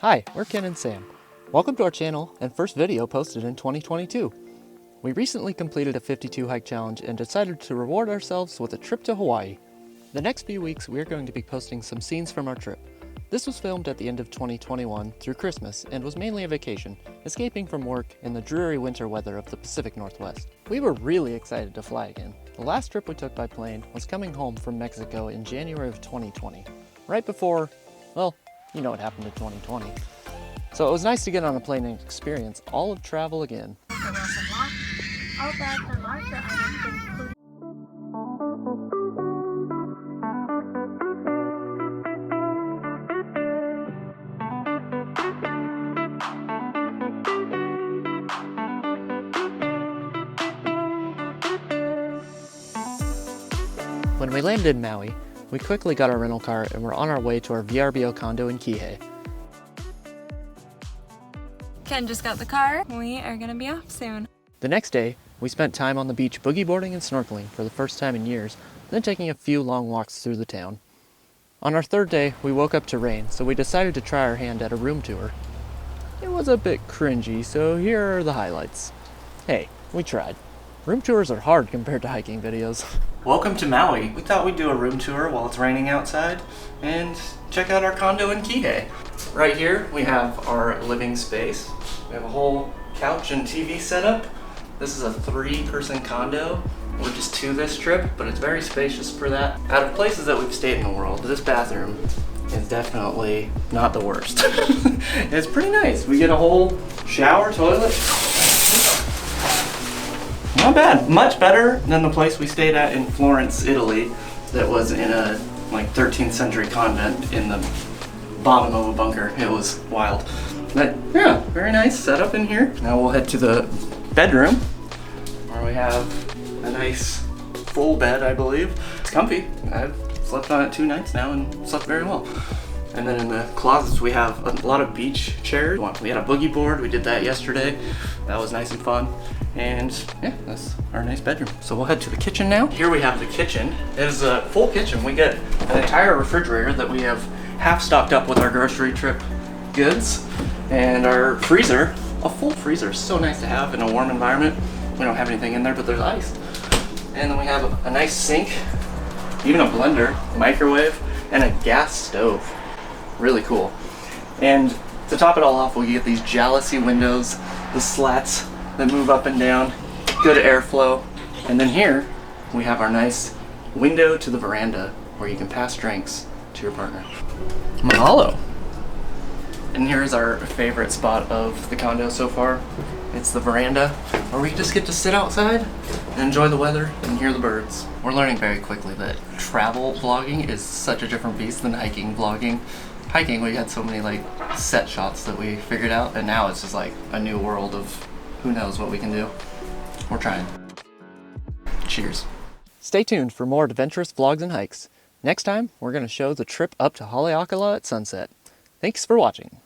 Hi, we're Ken and Sam. Welcome to our channel and first video posted in 2022. We recently completed a 52 hike challenge and decided to reward ourselves with a trip to Hawaii. The next few weeks we're going to be posting some scenes from our trip. This was filmed at the end of 2021 through Christmas and was mainly a vacation, escaping from work in the dreary winter weather of the Pacific Northwest. We were really excited to fly again. The last trip we took by plane was coming home from Mexico in January of 2020, right before, well, you know what happened in 2020. So it was nice to get on a plane and experience all of travel again. All bags and larger items including When we landed in Maui, we quickly got our rental car and were on our way to our VRBO condo in Kihei. Ken just got the car. We are gonna be off soon. The next day, we spent time on the beach boogie boarding and snorkeling for the first time in years, then taking a few long walks through the town. On our third day, we woke up to rain, so we decided to try our hand at a room tour. It was a bit cringy, so here are the highlights. Hey, we tried. Room tours are hard compared to hiking videos. Welcome to Maui. We thought we'd do a room tour while it's raining outside and check out our condo in Kihei. Right here we have our living space. We have a whole couch and TV setup. This is a 3-person condo. We're just 2 this trip, but it's very spacious for that. Out of places that we've stayed in the world, this bathroom is definitely not the worst. It's pretty nice. We get a whole shower, toilet. Not bad. Much better than the place we stayed at in Florence, Italy, that was in a 13th century convent in the bottom of a bunker. It was wild. But yeah, very nice setup in here. Now we'll head to the bedroom where we have a nice full bed, I believe. It's comfy. I've slept on it 2 nights now and slept very well. And then in the closets we have a lot of beach chairs. We had a boogie board, we did that yesterday. That was nice and fun. And yeah, that's our nice bedroom. So we'll head to the kitchen now. Here we have the kitchen. It is a full kitchen. We get an entire refrigerator that we have half stocked up with our grocery trip goods. And our freezer, a full freezer. So nice to have in a warm environment. We don't have anything in there, but there's ice. And then we have a nice sink, even a blender, microwave, and a gas stove. Really cool. And to top it all off, we get these jalousie windows, the slats that move up and down, good airflow. And then here we have our nice window to the veranda where you can pass drinks to your partner. Mahalo. And here's our favorite spot of the condo so far. It's the veranda where we just get to sit outside and enjoy the weather and hear the birds. We're learning very quickly that travel vlogging is such a different beast than hiking vlogging. Hiking, we had so many set shots that we figured out, and now it's just a new world of who knows what we can do. We're trying. Cheers. Stay tuned for more adventurous vlogs and hikes. Next time, we're going to show the trip up to Haleakala at sunset. Thanks for watching.